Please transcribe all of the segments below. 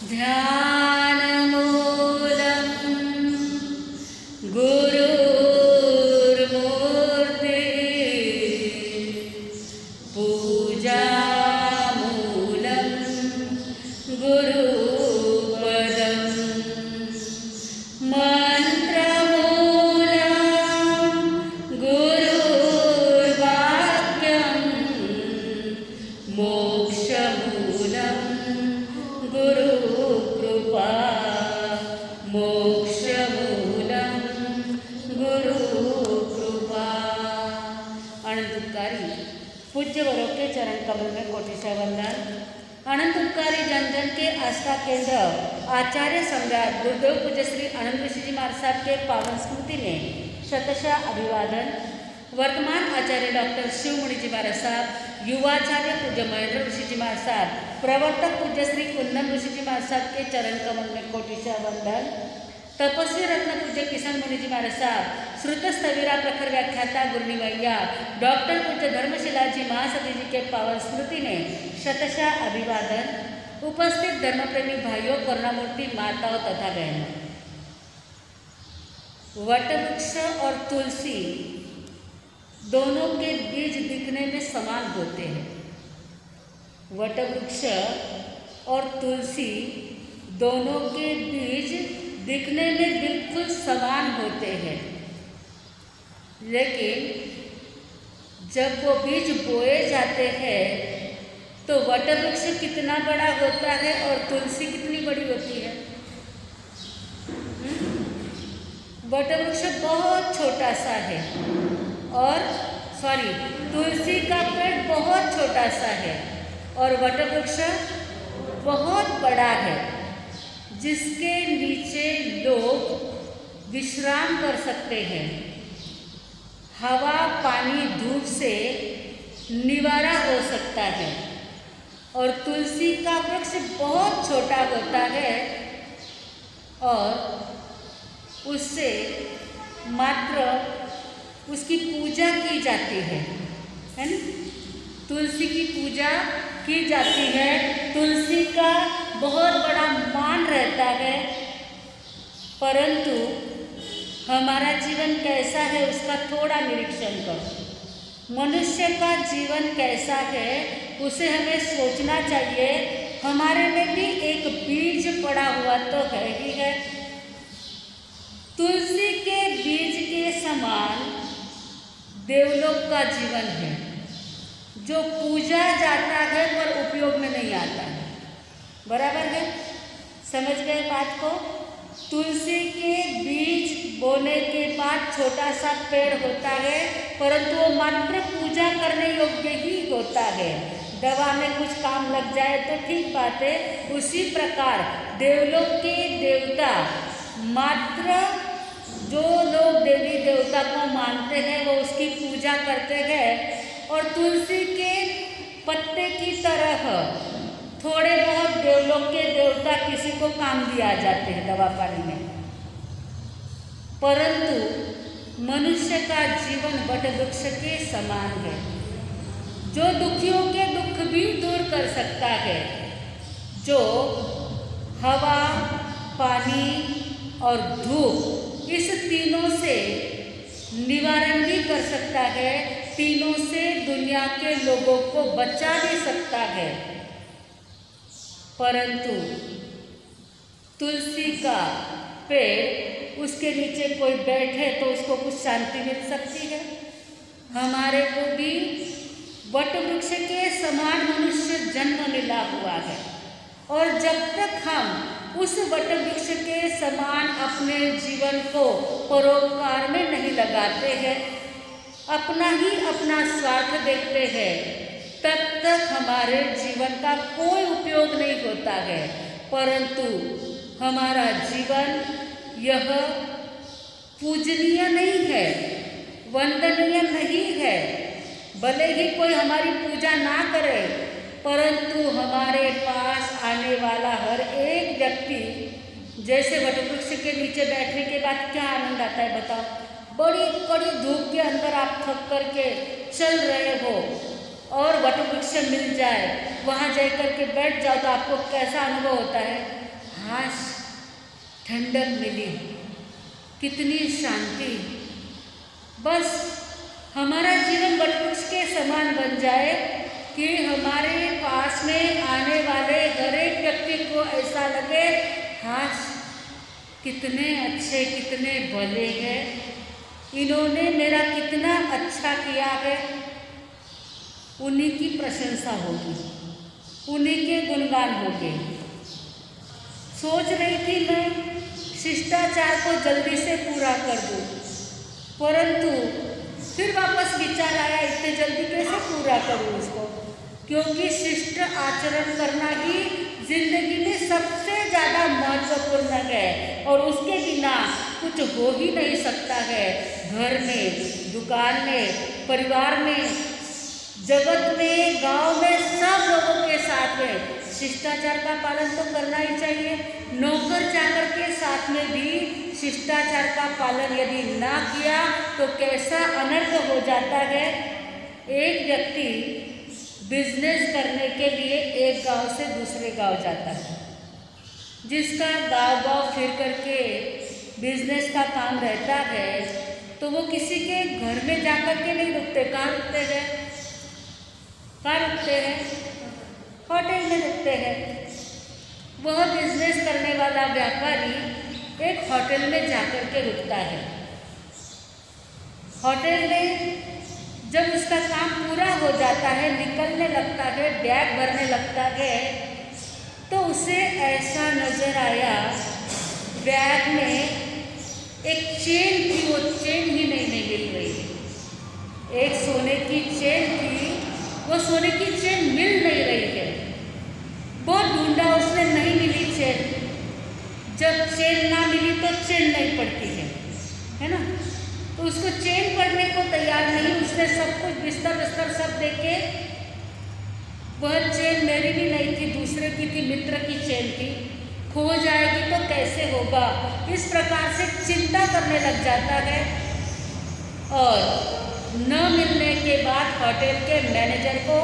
ध्यानमूलं गुरुर्मूर्तिः पूजामूलं गुरुपदम् मन्त्रमूलं गुरुर्वाक्यं मोक्षमूलं गुरुकृपा मोक्षमूलं गुरुकृपा। अनंतकारी पूज्य वरों के चरण कमल में कोटि से वंदन। अनंतकारी जन जन के आस्था केंद्र आचार्य सम्राट गुरुदेव पूज्य श्री आनंद ऋषि जी महाराज साहब के पावन स्मृति में शतशः अभिवादन। वर्तमान आचार्य डॉक्टर शिवमुनि जी महाराज साहब, युवाचार्य पूज्य महेंद्र ऋषि जी महाराज साहब, प्रवर्तक पूज्य श्री कुंदन ऋषि जी महाराज साहब के चरण कमल में कोटि से वंदन। तपस्वी रत्न पूज्य किशन मुनि जी महाराज साहब, श्रुत स्थविरा प्रखर व्याख्याता गुरुनी मैया डॉक्टर पूज्य धर्मशिला जी महासती जी के पावन स्मृति में शतशः अभिवादन। उपस्थित धर्मप्रेमी भाइयों, करुणामूर्ति माताओं तथा बहनों, वटवृक्ष और तुलसी दोनों के बीज दिखने में समान होते हैं। वटवृक्ष और तुलसी दोनों के बीज दिखने में बिल्कुल समान होते हैं, लेकिन जब वो बीज बोए जाते हैं तो वटवृक्ष कितना बड़ा होता है और तुलसी कितनी बड़ी होती है। वटवृक्ष बहुत छोटा सा है और तुलसी का पेड़ बहुत छोटा सा है और वटवृक्ष बहुत बड़ा है, जिसके नीचे लोग विश्राम कर सकते हैं, हवा पानी धूप से निवारा हो सकता है। और तुलसी का वृक्ष बहुत छोटा होता है और उससे मात्र उसकी पूजा की जाती है ना। तुलसी की पूजा की जाती है, तुलसी का बहुत बड़ा मान रहता है, परंतु हमारा जीवन कैसा है उसका थोड़ा निरीक्षण करो। मनुष्य का जीवन कैसा है उसे हमें सोचना चाहिए। हमारे में भी एक बीज पड़ा हुआ तो है ही है। तुलसी के बीज के समान देवलोक का जीवन है, जो पूजा जाता है पर उपयोग में नहीं आता है। बराबर है, समझ गए बात को। तुलसी के बीज बोने के बाद छोटा सा पेड़ होता है, परंतु वो मात्र पूजा करने योग्य ही होता है। दवा में कुछ काम लग जाए तो ठीक बात है। उसी प्रकार देवलोक के देवता मात्र जो लोग देवी देवता को मानते हैं वो उसकी पूजा करते हैं, और तुलसी के पत्ते की तरह थोड़े बहुत देवलोक के देवता किसी को काम दिया जाते हैं दवा पानी में। परंतु मनुष्य का जीवन वटवृक्ष के समान है, जो दुखियों के दुख भी दूर कर सकता है, जो हवा पानी और धूप इस तीनों से निवारण भी कर सकता है, तीनों से दुनिया के लोगों को बचा भी सकता है। परंतु तुलसी का पेड़, उसके नीचे कोई बैठे तो उसको कुछ शांति मिल सकती है। हमारे को भी वटवृक्ष के समान मनुष्य जन्म मिला हुआ है, और जब तक हम उस वटवृक्ष के समान अपने जीवन को परोपकार में नहीं लगाते हैं, अपना ही अपना स्वार्थ देखते हैं, तब तक हमारे जीवन का कोई उपयोग नहीं होता है। परंतु हमारा जीवन यह पूजनीय नहीं है, वंदनीय नहीं है। भले ही कोई हमारी पूजा ना करे, परंतु हमारे पास आने वाला हर एक व्यक्ति, जैसे वटवृक्ष के नीचे बैठने के बाद क्या आनंद आता है बताओ। बड़ी कड़ी धूप के अंदर आप थक करके चल रहे हो और वटवृक्ष मिल जाए, वहाँ जा कर के बैठ जाओ तो आपको कैसा अनुभव होता है। हाश ठंडक मिली, कितनी शांति। बस हमारा जीवन वटवृक्ष के समान बन जाए कि हमारे पास में आने वाले हर एक व्यक्ति को ऐसा लगे, हाश कितने अच्छे, कितने भले हैं, इन्होंने मेरा कितना अच्छा किया है। उन्हीं की प्रशंसा होगी, उन्हीं के गुणगान होंगे। सोच रही थी मैं शिष्टाचार को जल्दी से पूरा कर दूं, परंतु फिर वापस विचार आया इतने जल्दी कैसे पूरा करूं उसको, क्योंकि शिष्ट आचरण करना ही जिंदगी में सबसे ज़्यादा महत्वपूर्ण है और उसके बिना कुछ हो ही नहीं सकता है। घर में, दुकान में, परिवार में, जगत में, गांव में, सब लोगों के साथ में शिष्टाचार का पालन तो करना ही चाहिए। नौकर चाकर के साथ में भी शिष्टाचार का पालन यदि ना किया तो कैसा अनर्थ हो जाता है। एक व्यक्ति बिजनेस करने के लिए एक गांव से दूसरे गांव जाता है, जिसका गांव फिर करके बिजनेस का काम रहता है, तो वो किसी के घर में जाकर के नहीं रुकते। कहाँ रुकते हैं? कहाँ रुकते हैं? होटल में रुकते हैं। वह बिजनेस करने वाला व्यापारी एक होटल में जाकर के रुकता है। होटल में जब उसका काम पूरा हो जाता है, निकलने लगता है, बैग भरने लगता है, तो उसे ऐसा नजर आया बैग में एक चेन थी, वो चेन ही नहीं मिल रही। एक सोने की चेन थी, वो सोने की चेन मिल नहीं रही है। बहुत ढूंढा उसने, नहीं मिली चेन। जब चेन ना मिली तो चेन नहीं पड़ती है ना। तो उसको चेन पड़ने को तैयार नहीं, उसने सब कुछ बिस्तर बिस्तर सब देखे। वह चेन मेरी भी नहीं थी, दूसरे की थी, मित्र की चेन थी। खो जाएगी तो कैसे होगा, इस प्रकार से चिंता करने लग जाता है। और न मिलने के बाद होटल के मैनेजर को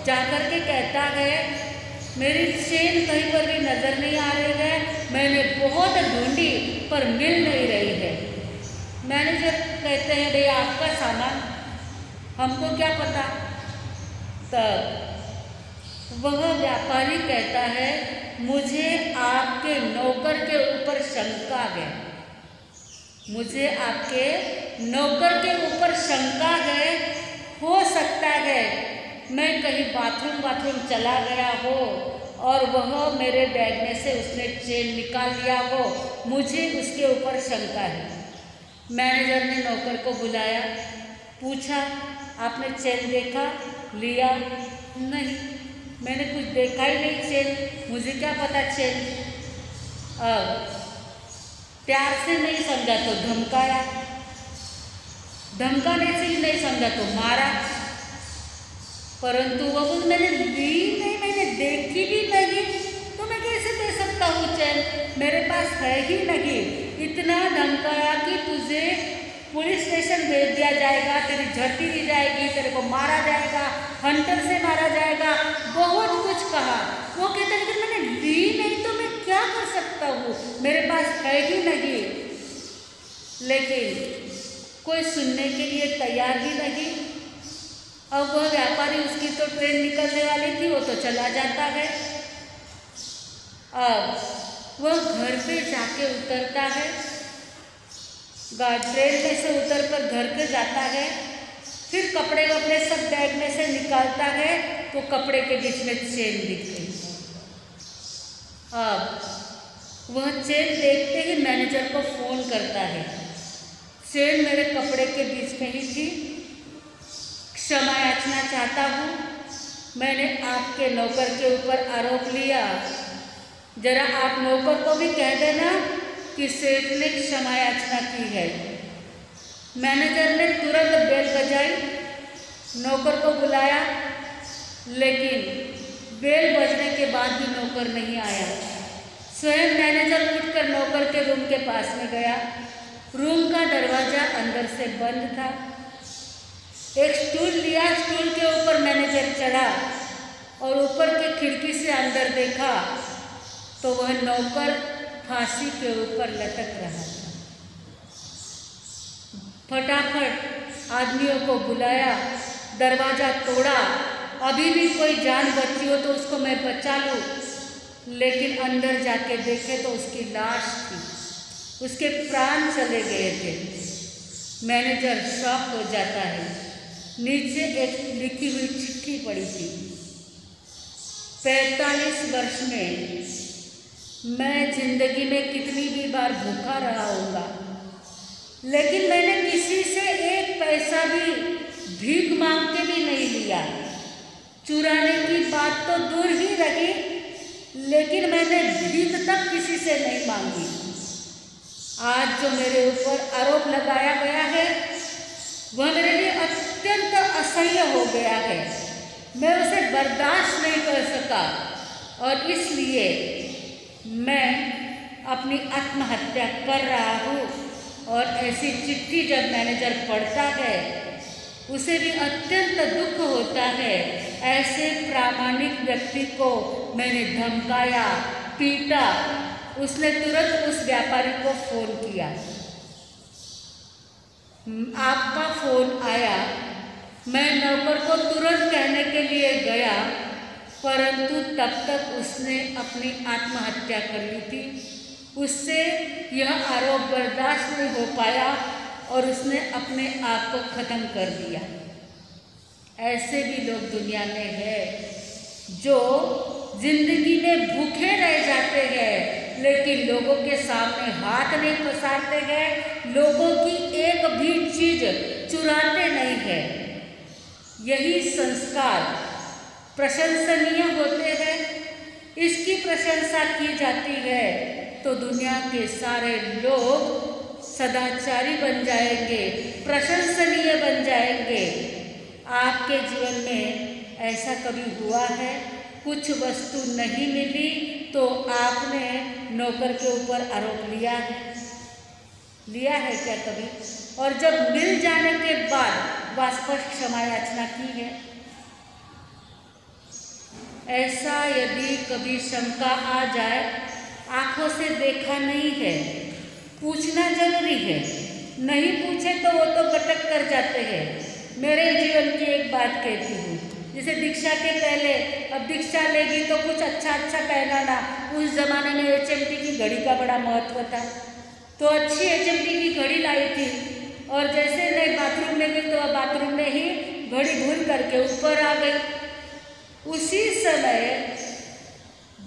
जाकर के कहता है, मेरी चेन कहीं पर भी नज़र नहीं आ रही है, मैंने बहुत ढूंढी पर मिल नहीं रही है। मैनेजर कहते हैं, भैया आपका सामान, हमको क्या पता। तब वह व्यापारी कहता है, मुझे आपके नौकर के ऊपर शंका है, मुझे आपके नौकर के ऊपर शंका है। हो सकता है मैं कहीं बाथरूम चला गया हो और वह मेरे बैग में से उसने चेन निकाल लिया हो, मुझे उसके ऊपर शंका है। मैनेजर ने नौकर को बुलाया, पूछा, आपने चेन देखा? लिया? नहीं, मैंने कुछ देखा ही नहीं चेन, मुझे क्या पता चेन। अब प्यार से नहीं समझा तो धमकाया, धमकाने से ही नहीं समझा तो मारा। परंतु वो बोल, मैंने ली नहीं, मैंने देखी भी नहीं, तो मैं कैसे दे सकता हूँ चैन, मेरे पास है ही नहीं। इतना धमकाया कि तुझे पुलिस स्टेशन भेज दिया जाएगा, तेरी झड़ती दी जाएगी, तेरे को मारा जाएगा, हंटर से मारा जाएगा, बहुत कुछ कहा। वो कहते लेकिन मैंने ली नहीं तो मैं क्या कर सकता हूँ, मेरे पास है ही नहीं। लेकिन कोई सुनने के लिए तैयार ही नहीं। अब वह व्यापारी, उसकी तो ट्रेन निकलने वाली थी, वो तो चला जाता है। अब वह घर पे जाके उतरता है, ट्रेन में से उतर कर घर पे जाता है, फिर कपड़े वपड़े सब बैग में से निकालता है, तो कपड़े के बीच में चेन दिख गई। अब वह चेन देखते ही मैनेजर को फ़ोन करता है, चेन मेरे कपड़े के बीच में ही थी, क्षमा याचना चाहता हूँ, मैंने आपके नौकर के ऊपर आरोप लिया, जरा आप नौकर को भी कह देना कि सेठ ने क्षमा याचना की है। मैनेजर ने तुरंत बेल बजाई, नौकर को बुलाया, लेकिन बेल बजने के बाद भी नौकर नहीं आया। स्वयं मैनेजर उठकर नौकर के रूम के पास में गया, रूम का दरवाज़ा अंदर से बंद था। एक स्टूल लिया, स्टूल के ऊपर मैनेजर चढ़ा और ऊपर की खिड़की से अंदर देखा तो वह नौकर फांसी के ऊपर लटक रहा था। फटाफट आदमियों को बुलाया, दरवाज़ा तोड़ा, अभी भी कोई जान बची हो तो उसको मैं बचा लूँ, लेकिन अंदर जाके देखे तो उसकी लाश थी, उसके प्राण चले गए थे। मैनेजर शॉक हो जाता है। नीचे एक लिखी हुई चिट्ठी पड़ी थी, 45 वर्ष में मैं जिंदगी में कितनी भी बार भूखा रहा होगा, लेकिन मैंने किसी से एक पैसा भी भीख मांग के भी नहीं लिया। चुराने की बात तो दूर ही रही, लेकिन मैंने भीख तक किसी से नहीं मांगी। आज जो मेरे ऊपर आरोप लगाया गया है वह मेरे लिए अत्यंत असह्य हो गया है। मैं उसे बर्दाश्त नहीं कर सका और इसलिए मैं अपनी आत्महत्या कर रहा हूँ। और ऐसी चिट्ठी जब मैनेजर पढ़ता है उसे भी अत्यंत दुख होता है। ऐसे प्रामाणिक व्यक्ति को मैंने धमकाया, पीटा। उसने तुरंत उस व्यापारी को फ़ोन किया। आपका फ़ोन आया। मैं नौकर को तुरंत कहने के लिए गया, परंतु तब तक उसने अपनी आत्महत्या कर ली थी। उससे यह आरोप बर्दाश्त नहीं हो पाया और उसने अपने आप को ख़त्म कर दिया। ऐसे भी लोग दुनिया में हैं जो जिंदगी में भूखे रह जाते हैं, लेकिन लोगों के सामने हाथ नहीं पसारते हैं, लोगों की एक भी चीज़ चुराते नहीं हैं। यही संस्कार प्रशंसनीय होते हैं। इसकी प्रशंसा की जाती है तो दुनिया के सारे लोग सदाचारी बन जाएंगे, प्रशंसनीय बन जाएंगे। आपके जीवन में ऐसा कभी हुआ है? कुछ वस्तु नहीं मिली तो आपने नौकर के ऊपर आरोप लिया है क्या कभी? और जब मिल जाने के बाद वापस क्षमा याचना की है? ऐसा यदि कभी शंका आ जाए, आंखों से देखा नहीं है, पूछना जरूरी है। नहीं पूछे तो वो तो भटक कर जाते हैं। मेरे जीवन की एक बात कहती हूँ, जैसे दीक्षा के पहले, अब दीक्षा लेगी तो कुछ अच्छा पहनाना। उस ज़माने में HMT की घड़ी का बड़ा महत्व था, तो अच्छी HMT की घड़ी लाई थी। और जैसे नहीं बाथरूम में गई तो बाथरूम में ही घड़ी भूल करके ऊपर आ गई। उसी समय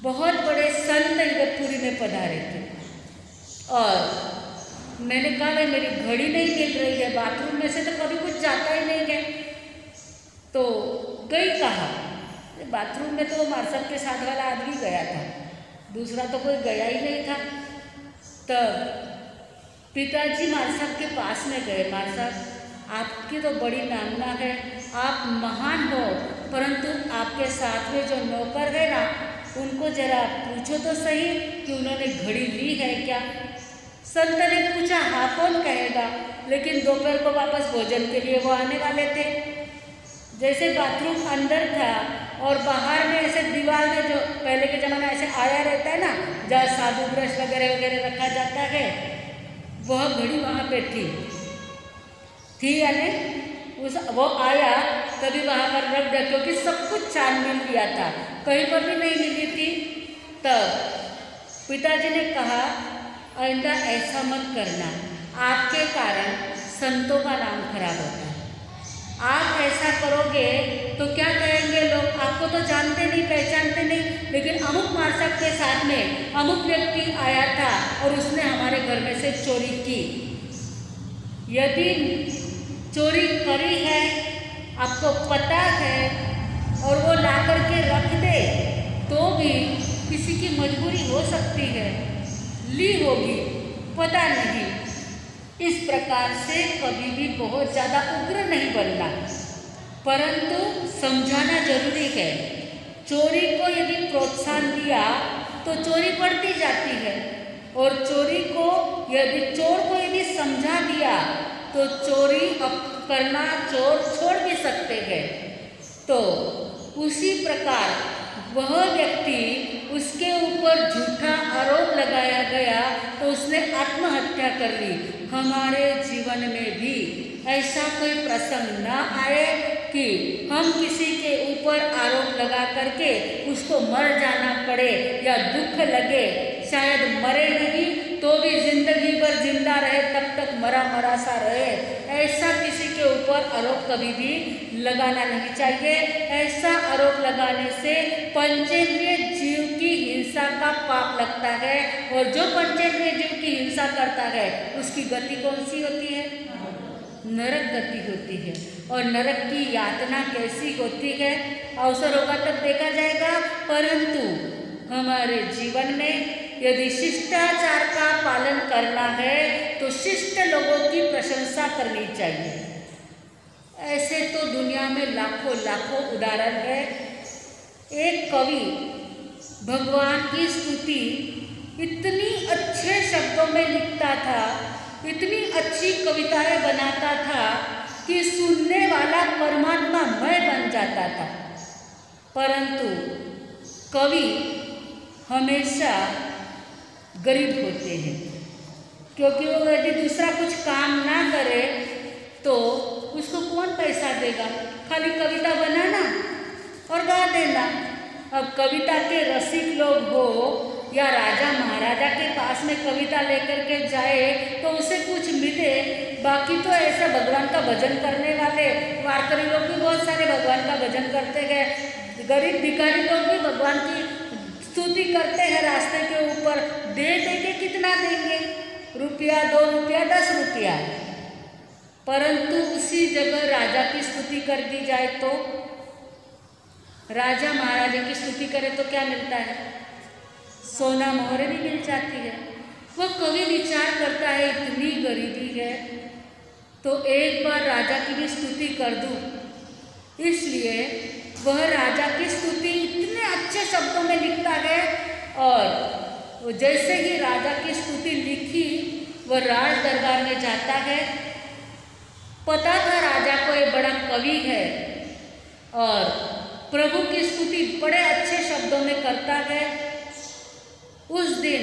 बहुत बड़े संत इगतपुरी में पधारे थे और मैंने कहा भाई मेरी घड़ी नहीं मिल रही है, बाथरूम में से तो कभी कुछ जाता ही नहीं है। तो गई कहा, बाथरूम में तो मार्शल के साथ वाला आदमी गया था, दूसरा तो कोई गया ही नहीं था। तब पिताजी मार्शल के पास में गए। मार्शल, आपकी तो बड़ी नामना है, आप महान हो, परंतु आपके साथ में जो नौकर है ना, उनको जरा पूछो तो सही कि उन्होंने घड़ी ली है क्या। संत ने पूछा, हाँ कौन कहेगा, लेकिन दोपहर को वापस भोजन के लिए वो आने वाले थे। जैसे बाथरूम अंदर था और बाहर में ऐसे दीवार में जो पहले के ज़माना ऐसे आया रहता है ना, जहाँ साबुन ब्रश वगैरह रखा जाता है, वह घड़ी वहाँ पे थी यानी वो आया तभी वहाँ पर रख दिया, क्योंकि सब कुछ छानबीन किया था, कहीं पर भी नहीं मिली थी। तब पिताजी ने कहा, आइंदा ऐसा मत करना, आपके कारण संतों का नाम खराब होता है। आप ऐसा करोगे तो क्या कहेंगे लोग, आपको तो जानते नहीं, पहचानते नहीं, लेकिन अमुक मार्शल के साथ में अमुक व्यक्ति आया था और उसने हमारे घर में से चोरी की। यदि चोरी करी है, आपको पता है, और वो ला करके रख दे तो भी किसी की मजबूरी हो सकती है, ली होगी, पता नहीं। इस प्रकार से कभी भी बहुत ज़्यादा उग्र नहीं बनना, परंतु समझाना जरूरी है। चोरी को यदि प्रोत्साहन दिया तो चोरी बढ़ती जाती है, और चोरी को चोर को यदि समझा दिया तो चोरी करना चोर छोड़ भी सकते हैं। तो उसी प्रकार वह व्यक्ति उसके ऊपर झूठा आरोप लगा लगाया गया तो उसने आत्महत्या कर ली। हमारे जीवन में भी ऐसा कोई प्रसंग ना आए कि हम किसी के ऊपर आरोप लगा करके उसको मर जाना पड़े या दुख लगे, शायद मरे नहीं तो भी जिंदगी भर जिंदा रहे, तब तक मरा मरा सा रहे। ऐसा किसी के ऊपर आरोप कभी भी लगाना नहीं चाहिए। ऐसा आरोप लगाने से पंचेंद्रिय जीव की हिंसा का पाप लगता है, और जो पंचेंद्रिय जीव की हिंसा करता है उसकी गति कौन सी होती है? नरक गति होती है। और नरक की यातना कैसी होती है अवसर होगा तब देखा जाएगा। परंतु हमारे जीवन में यदि शिष्टाचार का पालन करना है तो शिष्ट लोगों की प्रशंसा करनी चाहिए। ऐसे तो दुनिया में लाखों लाखों उदाहरण है। एक कवि भगवान की स्तुति इतनी अच्छे शब्दों में लिखता था, इतनी अच्छी कविताएं बनाता था कि सुनने वाला परमात्मा मय बन जाता था। परंतु कवि हमेशा गरीब होते हैं, क्योंकि वो यदि दूसरा कुछ काम ना करे तो उसको कौन पैसा देगा? खाली कविता बनाना और गा देना। अब कविता के रसिक लोग हो या राजा महाराजा के पास में कविता लेकर के जाए तो उसे कुछ मिले, बाकी तो ऐसा भगवान का भजन करने वाले वारकरी लोग भी बहुत सारे भगवान का भजन करते हैं, गरीब भिखारी लोग भी भगवान की स्तुति करते हैं रास्ते के ऊपर। दे देंगे, कितना देंगे? रुपया, 2 रुपया, 10 रुपया। परंतु उसी जगह राजा की स्तुति कर दी जाए तो, राजा महाराजा की स्तुति करे तो क्या मिलता है? सोना मोहरे भी मिल जाती है। वो कवि विचार करता है इतनी गरीबी है तो एक बार राजा की भी स्तुति कर दूं। इसलिए वह राजा की स्तुति इतने अच्छे शब्दों में लिखता है, और जैसे ही राजा की स्तुति लिखी वह राज दरबार में जाता है। पता था राजा को ये बड़ा कवि है और प्रभु की स्तुति बड़े अच्छे शब्दों में करता है। उस दिन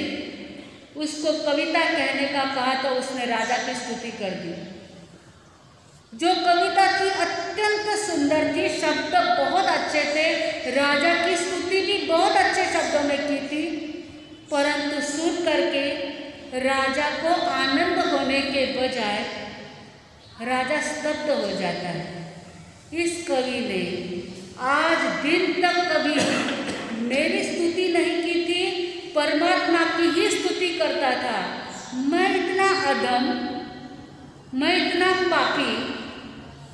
उसको कविता कहने का कहा तो उसने राजा की स्तुति कर दी। जो कविता थी अत्यंत सुंदर थी, शब्द बहुत अच्छे थे, राजा की स्तुति भी बहुत अच्छे शब्दों में की थी, परंतु सुन करके राजा को आनंद होने के बजाय राजा स्तब्ध हो जाता है। इस कवि ने आज दिन तक कभी मेरी स्तुति नहीं की थी, परमात्मा की ही स्तुति करता था। मैं इतना अधम, मैं इतना पापी,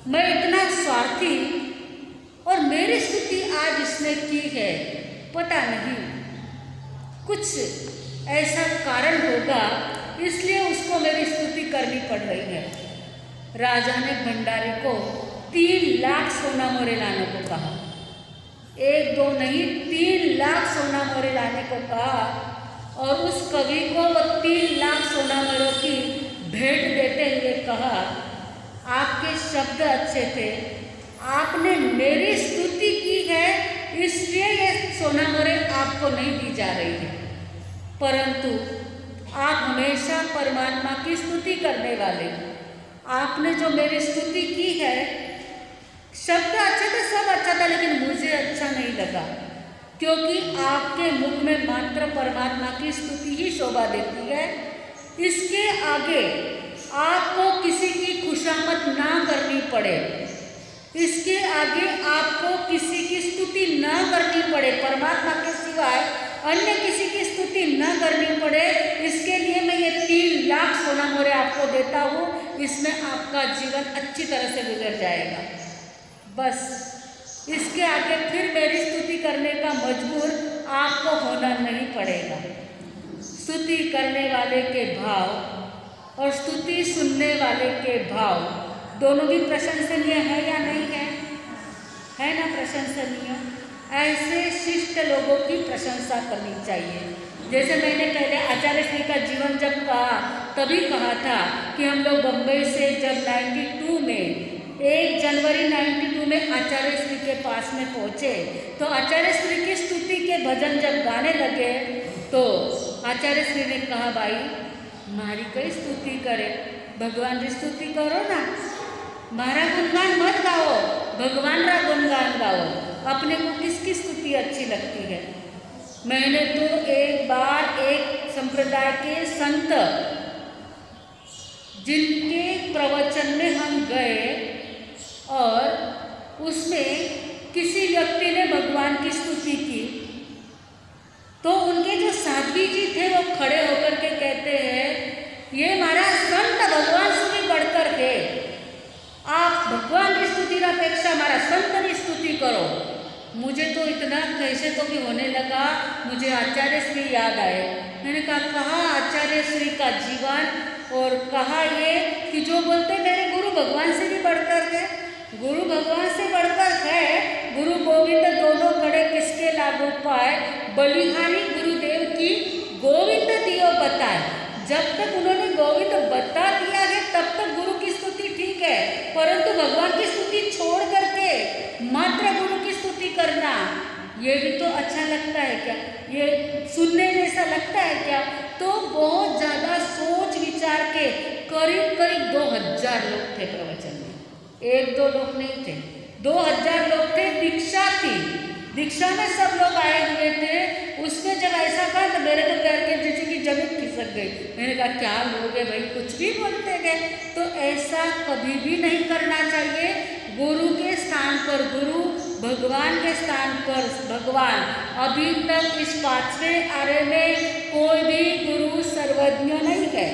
मैं इतना स्वार्थी, और मेरी स्तुति आज इसने की है। पता नहीं कुछ ऐसा कारण होगा, इसलिए उसको मेरी स्तुति करनी पड़ रही है। राजा ने भंडारी को 3 लाख सोना मोरे लाने को कहा। 1-2 नहीं, 3 लाख सोना मोरे लाने को कहा, और उस कवि को वो 3 लाख सोना मोरों की भेंट देते हुए कहा, आपके शब्द अच्छे थे, आपने मेरी स्तुति की है, इसलिए ये सोना मोरे आपको नहीं दी जा रही है। परंतु आप हमेशा परमात्मा की स्तुति करने वाले, आपने जो मेरी स्तुति की है, शब्द अच्छे थे, सब अच्छा था, लेकिन मुझे अच्छा नहीं लगा, क्योंकि आपके मुख में मात्र परमात्मा की स्तुति ही शोभा देती है। इसके आगे आपको किसी की खुशामद ना करनी पड़े, इसके आगे आपको किसी की स्तुति ना करनी पड़े, परमात्मा के सिवाय अन्य किसी की स्तुति न करनी पड़े, इसके लिए मैं ये 3 लाख सोना मोरे आपको देता हूँ। इसमें आपका जीवन अच्छी तरह से गुजर जाएगा। बस इसके आगे फिर मेरी स्तुति करने का मजबूर आपको होना नहीं पड़ेगा। स्तुति करने वाले के भाव और स्तुति सुनने वाले के भाव दोनों भी प्रशंसनीय है या नहीं है? है ना प्रशंसनीय? ऐसे शिष्ट लोगों की प्रशंसा करनी चाहिए। जैसे मैंने पहले आचार्य श्री का जीवन जब कहा तभी कहा था कि हम लोग बम्बई से जब 92 में 1 जनवरी 92 में आचार्य श्री के पास में पहुँचे तो आचार्य श्री की स्तुति के भजन जब गाने लगे तो आचार्य श्री ने कहा, भाई मारी कई स्तुति करे, भगवान की स्तुति करो ना, मारा गुणगान मत गाओ, भगवान रा गुणगान गाओ। अपने को किसकी स्तुति अच्छी लगती है? मैंने तो एक बार एक संप्रदाय के संत जिनके प्रवचन में हम गए और उसमें किसी व्यक्ति ने भगवान की स्तुति की, तो उनके जो साध्वी जी थे वो खड़े होकर के कहते हैं, ये हमारा संत भगवान से भी बढ़कर है, आप भगवान की स्तुति अपेक्षा हमारा संत की स्तुति करो। मुझे तो इतना कैसे तो भी होने लगा, मुझे आचार्य श्री याद आए। मैंने कहा आचार्य श्री का जीवन और कहा ये कि जो बोलते मेरे गुरु भगवान से भी बढ़कर है, गुरु भगवान से बढ़कर है, गुरु गोविंद दोनों खड़े किसके लागू पाए, बलिहारी गुरुदेव की गोविंद दियो बताए। जब तक उन्होंने गोविंद बता दिया है तब तक गुरु की स्तुति ठीक है, परंतु भगवान की स्तुति छोड़ करके मात्र गुरु की स्तुति करना, ये भी तो अच्छा लगता है क्या? ये सुनने जैसा लगता है क्या? तो बहुत ज़्यादा सोच विचार के करीब करीब 2000 लोग थे प्रवचन में, 1-2 लोग नहीं थे, 2000 लोग थे। दीक्षा थी, दीक्षा में सब लोग आए हुए थे। उसमें जब ऐसा कहा तो मेरे तो पैर के नीचे की जमीन खिसक गई। मैंने कहा क्या लोग हैं भाई, कुछ भी बोलते गए। तो ऐसा कभी भी नहीं करना चाहिए। गुरु के स्थान पर गुरु, भगवान के स्थान पर भगवान। अभी तक इस 5वें आर्य में कोई भी गुरु सर्वज्ञ नहीं है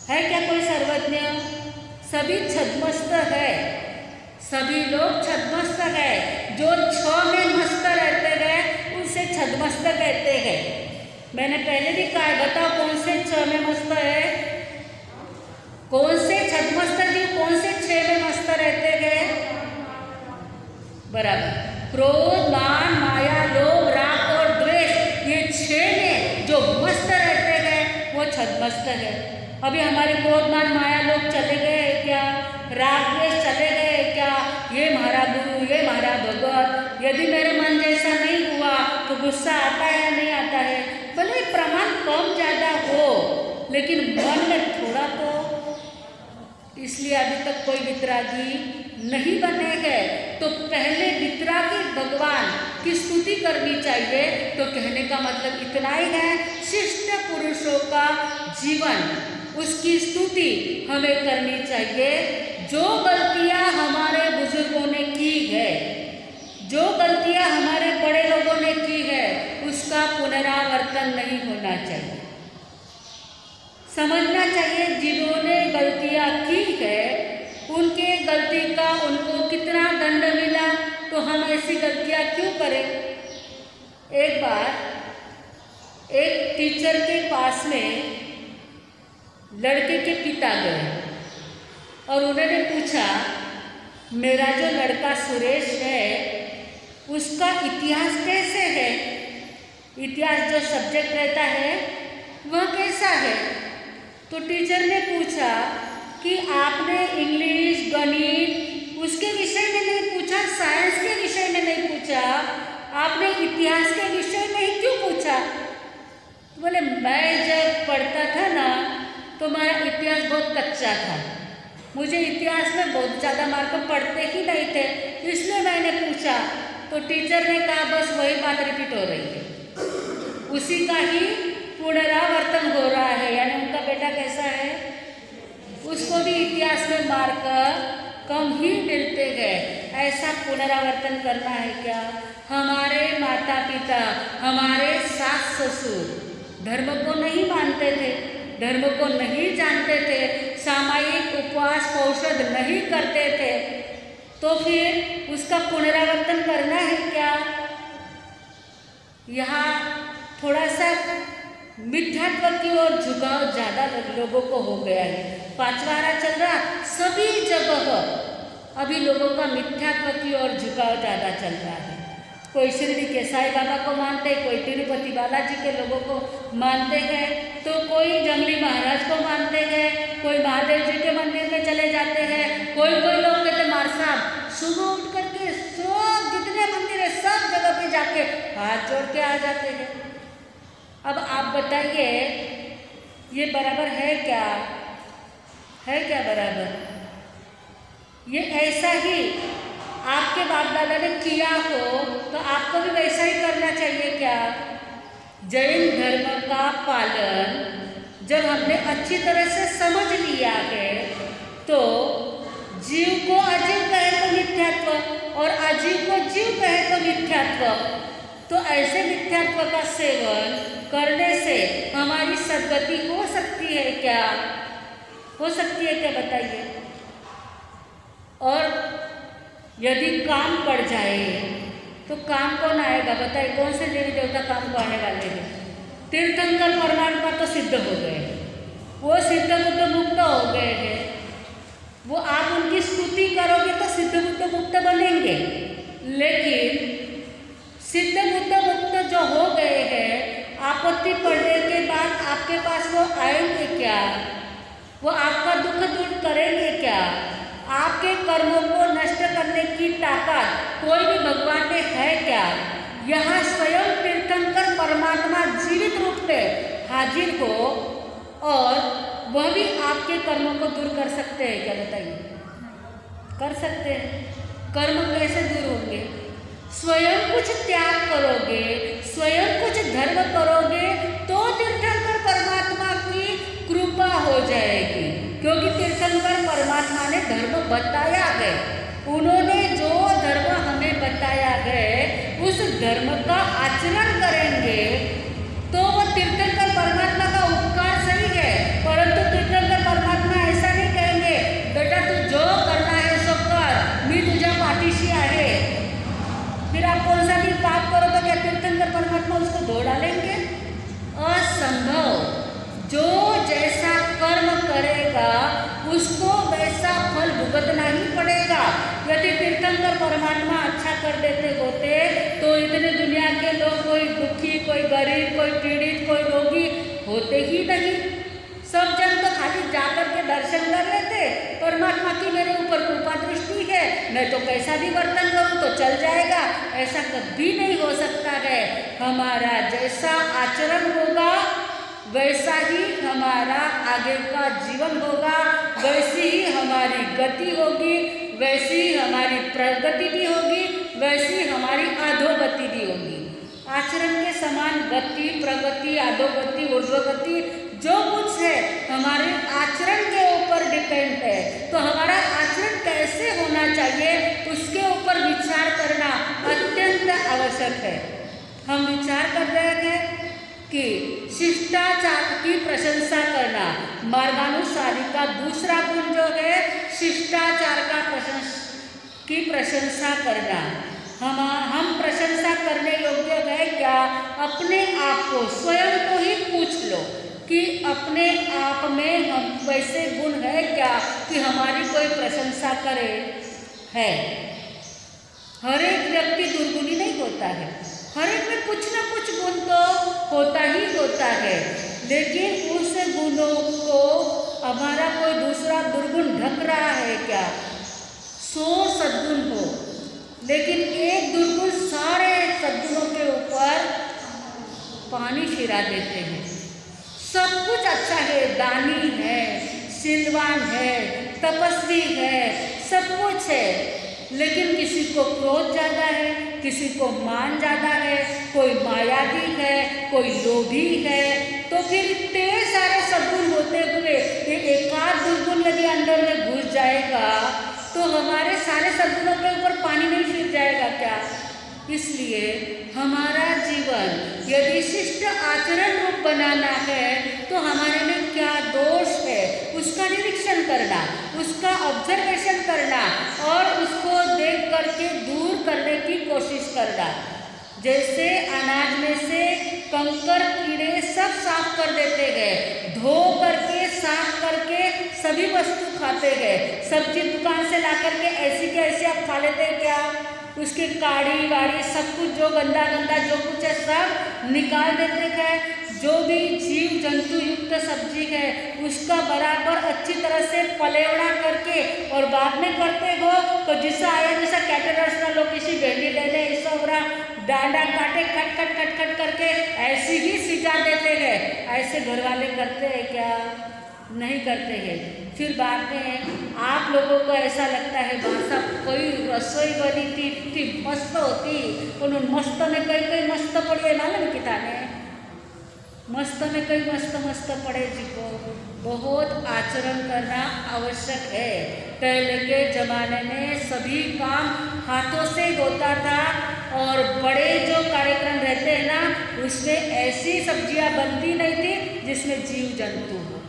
क्या कोई सर्वज्ञ? सभी छद्मस्त है, सभी लोग छद्मस्त है। जो 6 में मस्त रहते गए उसे छद्मस्त कहते हैं। मैंने पहले भी कहा, बताओ कौन से 6 में मस्त है, कौन से छद्मस्त जी, कौन से 6 में मस्त रहते गए? बराबर, क्रोध, मान, माया, लोभ, राग और द्वेष, ये 6 में जो मस्त रहते गए वो छद्मस्त है। अभी हमारे क्रोध, मान, माया, लोभ चले गए क्या? राग द्वेष चले गए क्या? ये हमारा गुरु, ये हमारा भगवत। यदि मेरे मन जैसा नहीं हुआ तो गुस्सा आता है या नहीं आता है? भले प्रमाण कम ज़्यादा हो, लेकिन मन में थोड़ा तो, इसलिए अभी तक कोई वितरागी नहीं बने हैं। तो पहले वितरागी भगवान की स्तुति करनी चाहिए। तो कहने का मतलब इतना ही है, शिष्ट पुरुषों का जीवन, उसकी स्तुति हमें करनी चाहिए। जो गलतियां हमारे बुजुर्गों ने की है, जो गलतियां हमारे बड़े लोगों ने की है, उसका पुनरावर्तन नहीं होना चाहिए। समझना चाहिए जिन्होंने गलतियां की है उनके गलती का उनको कितना दंड मिला, तो हम ऐसी गलतियां क्यों करें? एक बार एक टीचर के पास में लड़के के पिता गए और उन्होंने पूछा, मेरा जो लड़का सुरेश है उसका इतिहास कैसे है? इतिहास जो सब्जेक्ट रहता है वह कैसा है? तो टीचर ने पूछा कि आपने इंग्लिश, गणित उसके विषय में नहीं पूछा, साइंस के विषय में नहीं पूछा, आपने इतिहास के विषय में ही क्यों पूछा? तो बोले, मैं जब पढ़ता था ना तो मेरा इतिहास बहुत कच्चा था, मुझे इतिहास में बहुत ज़्यादा मार्क पढ़ते ही नहीं थे, इसलिए मैंने पूछा। तो टीचर ने कहा, बस वही बात रिपीट हो रही है, उसी का ही पुनरावर्तन हो रहा है। यानी उनका बेटा कैसा है, उसको भी इतिहास में मार्क कम ही मिलते गए। ऐसा पुनरावर्तन करना है क्या? हमारे माता पिता, हमारे सास ससुर धर्म को नहीं मानते थे, धर्म को नहीं जानते थे, सामायिक उपवास औषध नहीं करते थे, तो फिर उसका पुनरावर्तन करना है क्या? यहाँ थोड़ा सा मिथ्यात्व की ओर झुकाव ज़्यादा लोगों को हो गया है। 5वां आरा चल रहा, सभी जगह अभी लोगों का मिथ्यात्व की ओर झुकाव ज़्यादा चल रहा है। कोई शिरडी के साईं बाबा को मानते हैं, कोई तिरुपति बालाजी के लोगों को मानते हैं, तो कोई जंगली महाराज को मानते हैं, कोई महादेव जी के मंदिर में चले जाते हैं, कोई लोग कहते मार साहब सुबह उठ करके सब जितने मंदिर है सब जगह पे जाके हाथ जोड़ के आ जाते हैं। अब आप आप बताइए ये बराबर है क्या? है क्या बराबर? ये ऐसा ही आपके बाप दादा ने किया हो तो आपको भी वैसा ही करना चाहिए क्या? जैन धर्म का पालन जब हमने अच्छी तरह से समझ लिया है तो जीव को अजीव कहे तो मिथ्यात्व और अजीव को जीव कहे तो मिथ्यात्व, तो ऐसे मिथ्यात्व का सेवन करने से हमारी सद्गति हो सकती है क्या? हो सकती है क्या बताइए? और यदि काम पड़ जाए तो काम कौन आएगा बताइए? कौन से देवी देवता काम को आने वाले हैं? तीर्थंकर परमात्मा तो सिद्ध हो गए, वो सिद्ध बुद्ध मुक्त हो गए हैं। वो आप उनकी स्तुति करोगे तो सिद्ध बुद्ध मुक्त बनेंगे, लेकिन सिद्ध बुद्ध मुक्त जो हो गए हैं आपत्ति पड़ने के बाद आपके पास वो आएंगे क्या? वो आपका दुख दूर करेंगे क्या? आपके कर्मों को नष्ट करने की ताकत कोई भी भगवान में है क्या? यहाँ स्वयं तीर्थंकर परमात्मा जीवित रूप में हाजिर हो और वह भी आपके कर्मों को दूर कर सकते हैं क्या बताइए? कर सकते हैं। कर्म कैसे दूर होंगे? स्वयं कुछ त्याग करोगे, स्वयं कुछ धर्म करोगे तो तीर्थंकर परमात्मा की कृपा हो जाएगी, क्योंकि तीर्थंकर परमात्मा ने धर्म बताया है। उन्होंने जो धर्म हमें बताया है उस धर्म का आचरण करेंगे तो वो तीर्थंकर परमात्मा का उपकार सही है, परंतु तीर्थंकर परमात्मा ऐसा नहीं कहेंगे बेटा तू जो करना है सो कर, मी तुझ्या पाठीशी आहे। फिर आप कौन सा भी पाप करो तो क्या तीर्थंकर परमात्मा उसको धो डालेंगे? असंभव। जो जैसा कर्म करेगा उसको वैसा फल भुगतना ही पड़ेगा। यदि तीर्थंकर परमात्मा अच्छा कर देते होते तो इतने दुनिया के लोग कोई दुखी, कोई गरीब, कोई पीड़ित, कोई रोगी होते ही नहीं। सब जन तो खाली जाकर के दर्शन कर लेते, परमात्मा की मेरे ऊपर कृपा दृष्टि है, मैं तो कैसा भी वर्तन करूं तो चल जाएगा, ऐसा कभी नहीं हो सकता है। हमारा जैसा आचरण होगा वैसा ही हमारा आगे का जीवन होगा, वैसी ही हमारी गति होगी, वैसी ही हमारी प्रगति भी होगी, वैसी हमारी अधोगति भी होगी। आचरण के समान गति, प्रगति, अधोगति, ऊर्ध्वगति जो कुछ है हमारे आचरण के ऊपर डिपेंड है। तो हमारा आचरण कैसे होना चाहिए उसके ऊपर विचार करना अत्यंत आवश्यक है। हम विचार कर रहे हैं कि शिष्टाचार की प्रशंसा करना, मार्गानुसारी का दूसरा गुण जो है शिष्टाचार की प्रशंसा करना। हम प्रशंसा करने योग्य है क्या? अपने आप को, स्वयं को ही पूछ लो कि अपने आप में हम वैसे गुण है क्या कि हमारी कोई प्रशंसा करे? है। हर एक व्यक्ति दुर्गुणी नहीं होता है, हर एक में कुछ ना कुछ गुण तो होता ही होता है, लेकिन उस गुणों को हमारा कोई दूसरा दुर्गुण ढक रहा है क्या? 100 सद्गुण हो लेकिन एक दुर्गुण सारे सद्गुणों के ऊपर पानी फिरा देते हैं। सब कुछ अच्छा है, दानी है, सिलवान है, तपस्वी है, सब कुछ है, लेकिन किसी को क्रोध ज़्यादा है, किसी को मान ज़्यादा है, कोई मायावी है, कोई लोभी है। तो फिर इतने सारे सद्गुण होते हुए ये एकाध दुर्गुण यदि अंदर में घुस जाएगा तो हमारे सारे सद्गुणों के ऊपर पानी नहीं फिर जाएगा क्या? इसलिए हमारा जीवन यदि शिष्ट आचरण रूप बनाना है तो हमारे में क्या दोष है उसका निरीक्षण करना, उसका ऑब्जर्वेशन करना और उसको देख करके दूर करने की कोशिश करना। जैसे अनाज में से कंकर कीड़े सब साफ कर देते हैं, धो करके साफ करके सभी वस्तु खाते हैं। सब्जी दुकान से ला करके ऐसी के ऐसी आप खा लेते हैं क्या? उसकी काड़ी वाड़ी सब कुछ जो गंदा गंदा जो कुछ है सब निकाल देते हैं। जो भी जीव जंतु युक्त सब्जी है उसका बराबर अच्छी तरह से पलेवड़ा करके और बाद में करते हो तो जिसका आया जैसा कैटरर्स ना लोग किसी भेंडी ले ले, इसरा डांडा काटे कट कट कट कट करके ऐसी ही सिजा देते हैं। ऐसे घर वाले करते हैं क्या? नहीं करते हैं। फिर बाद में आप लोगों को ऐसा लगता है भाषा कोई रसोई बनी थी इतनी मस्त होती, उन्होंने मस्त में कई कई मस्त पड़े मालूम किता ने मस्त में कई मस्त मस्त पड़े जी को बहुत आचरण करना आवश्यक है। पहले के ज़माने में सभी काम हाथों से होता था और बड़े जो कार्यक्रम रहते हैं ना उसमें ऐसी सब्जियां बनती नहीं थी जिसमें जीव जंतु हो।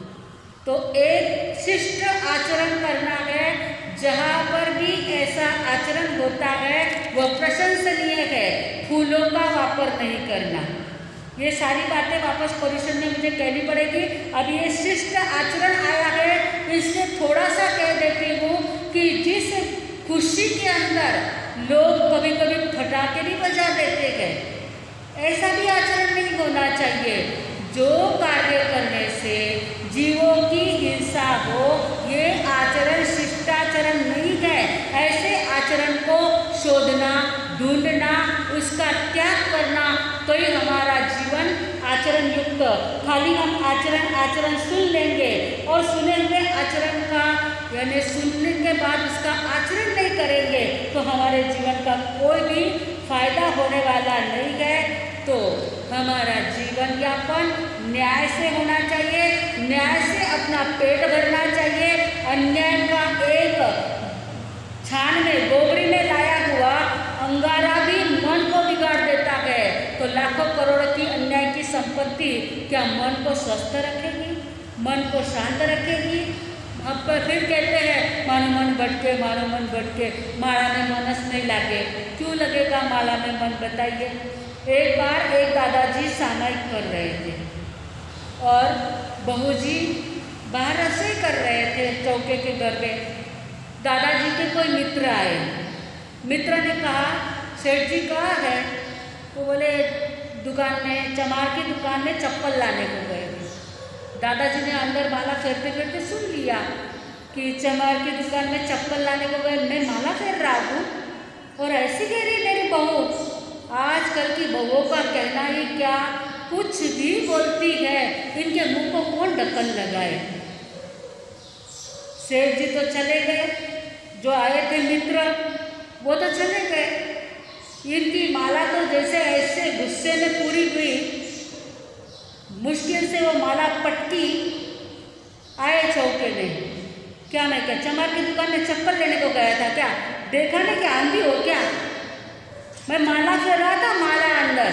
तो एक शिष्ट आचरण करना है। जहाँ पर भी ऐसा आचरण होता है वह प्रशंसनीय है। फूलों का वापर नहीं करना, ये सारी बातें वापस परिषद में मुझे कहनी पड़ेगी। अब ये शिष्ट आचरण आया है इसलिए थोड़ा सा कह देती हूँ कि जिस खुशी के अंदर लोग कभी कभी पटाखे भी बजा देते हैं, ऐसा भी आचरण नहीं होना चाहिए। जो कार्य करने से जीवों की हिंसा हो ये आचरण शिष्टाचरण नहीं है। ऐसे आचरण को शोधना, ढूंढना, उसका त्याग करना तो ही हमारा जीवन आचरण युक्त। खाली हम आचरण सुन लेंगे और सुने हुए आचरण का यानी सुनने के बाद उसका आचरण नहीं करेंगे तो हमारे जीवन का कोई भी फायदा होने वाला नहीं है। तो हमारा जीवन यापन न्याय से होना चाहिए, न्याय से अपना पेट भरना चाहिए। अन्याय का एक छान में गोबरी में लाया हुआ अंगारा भी मन को बिगाड़ देता है। तो लाखों करोड़ की अन्याय की संपत्ति क्या मन को स्वस्थ रखेगी, मन को शांत रखेगी? अब फिर कहते हैं मानो मन भटके, मानो मन भटके, माला में मनस नहीं लागे। क्यों लगेगा माला में मन, बताइए। एक बार एक दादाजी सामायिक कर रहे थे और बहू जी बाहर रसोई कर रहे थे चौके के घर में। दादाजी के कोई मित्र आए। मित्र ने कहा सेठ जी कहाँ है? तो बोले दुकान में, चमार की दुकान में चप्पल लाने को गए थे। दादाजी ने अंदर माला फेरते फेरते सुन लिया कि चमार की दुकान में चप्पल लाने को गए। मैं माला फेर रहा हूँ और ऐसी कह रही मेरी बहू। आजकल की बहुओं का कहना ही क्या, कुछ भी बोलती है, इनके मुंह को कौन ढक्कन लगाए। सेठ जी तो चले गए, जो आए थे मित्र वो तो चले गए। इनकी माला तो जैसे ऐसे गुस्से में पूरी हुई, मुश्किल से वो माला पटकी। आए चौके में, क्या मैं क्या चमार की दुकान में चप्पल लेने को गया था क्या? देखा नहीं क्या आंधी हो क्या? मैं माला फेर रहा था, माला अंदर।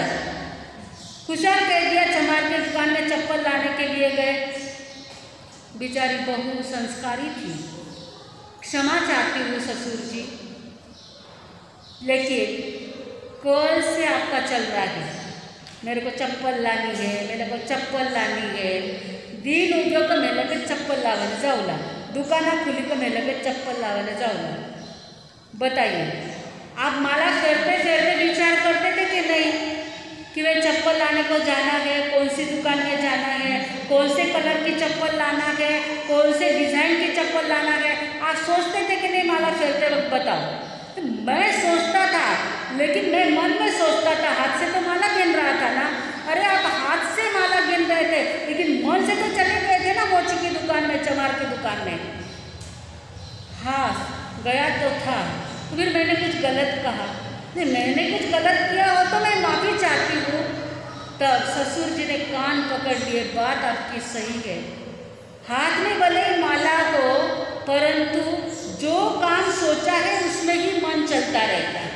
कुशल कह दिया चमार की दुकान में चप्पल लाने के लिए गए। बेचारी बहू संस्कारी थी, क्षमा चाहती हूँ ससुर जी, लेकिन कल से आपका चल रहा है मेरे को चप्पल लानी है, मेरे को चप्पल लानी है। दिन उद्योग को मैं लगे चप्पल लावाने जाऊला, दुकाना खुली को मैं लगे चप्पल लावाने जाऊला। बताइए आप माला फेरते फेरते विचार करते थे कि नहीं कि वे चप्पल लाने को जाना है, कौन सी दुकान में जाना है, कौन से कलर की चप्पल लाना है, कौन से डिज़ाइन की चप्पल लाना है? आप सोचते थे कि नहीं माला फेरते वक्त? बताओ। मैं सोचता था, लेकिन मैं मन में सोचता था, हाथ से तो माला गिन रहा था ना। अरे आप हाथ से माला गिन रहे थे लेकिन मन से तो चले गए थे ना मोची की दुकान में, चमार की दुकान में। हाँ गया तो था, फिर मैंने कुछ गलत कहा। नहीं, मैंने कुछ गलत किया हो तो मैं माफ़ी चाहती हूँ। तब ससुर जी ने कान पकड़ लिए, बात आपकी सही है। हाथ में भले ही माला हो परंतु जो काम सोचा है उसमें ही मन चलता रहता है।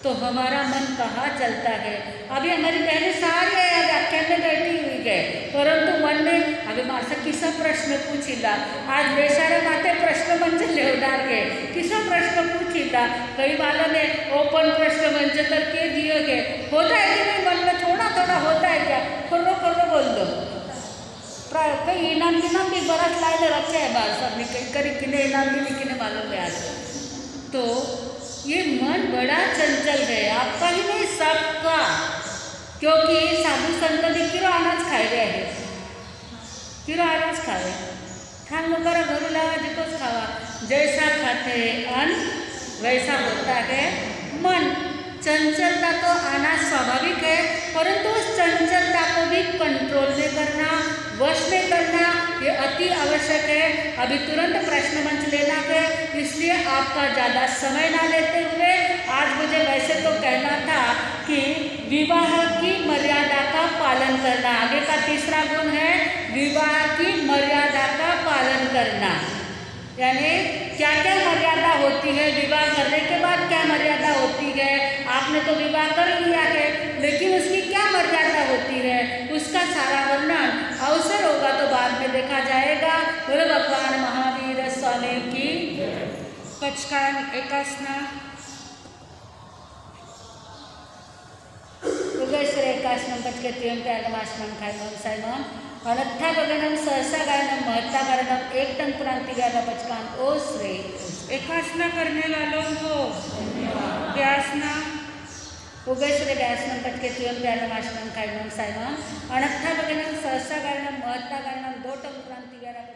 तो हमारा मन कहाँ चलता है? अभी हमारी बहनें सारी व्याख्यान में बैठी हुई है परंतु मन में अभी मासा किसा प्रश्न पूछिला। आज बेसारे माते प्रश्न मंच लेवदार के किसा प्रश्न पूछिला। कई वालों ने ओपन प्रश्न मंच तर के दिए गए। होता है कि नहीं मन में थोड़ा थोड़ा होता है क्या? फुर्रो फुर्रो बोल दो। कई इनाम गिनाम भी बरस लाए रखे हैं बाहर सबने, कई करी किने इनाम भी किने मालूम है आज। तो ये मन बड़ा चंचल है, आपका ही नहीं सबका। क्योंकि साधु संत भी किरो अनाज खाए रहे हैं, किरो अनाज खावे खान लोग घर लावा जिको खावा। जैसा खाते हैं अन्न वैसा होता है मन। चंचलता तो आना स्वाभाविक है परंतु उस चंचलता को भी कंट्रोल में करना, अभी तुरंत प्रश्न मंच लेना है, इसलिए आपका ज़्यादा समय ना लेते हुए आज मुझे वैसे तो कहना था कि विवाह की मर्यादा का पालन करना। आगे का तीसरा गुण है विवाह की मर्यादा का पालन करना, यानी क्या क्या मर्यादा होती है, विवाह करने के बाद क्या मर्यादा होती है। आपने तो विवाह कर लिया है, लेकिन उसकी क्या मर्यादा होती है, उसका सारा वर्णन अवसर होगा तो बाद में देखा जाएगा। बोलो भगवान महावीर स्वामी की। पचकान एकासना एकाशनम पचकेत्यम त्यागमाशनम खायम साइमम अनथा गगनम सहसा गायनम महत्ता कारणम एक टन क्रांति ग्यारह पचकान ओ श्री। एकासना करने वालों को व्यासना उगेश्वरे व्यासनम पचकेत्यम त्यागमाशनम खायम साइमम अनथा गगनम सहसा गायनम महत्ता कारणम दो टन क्रांति ग्यारह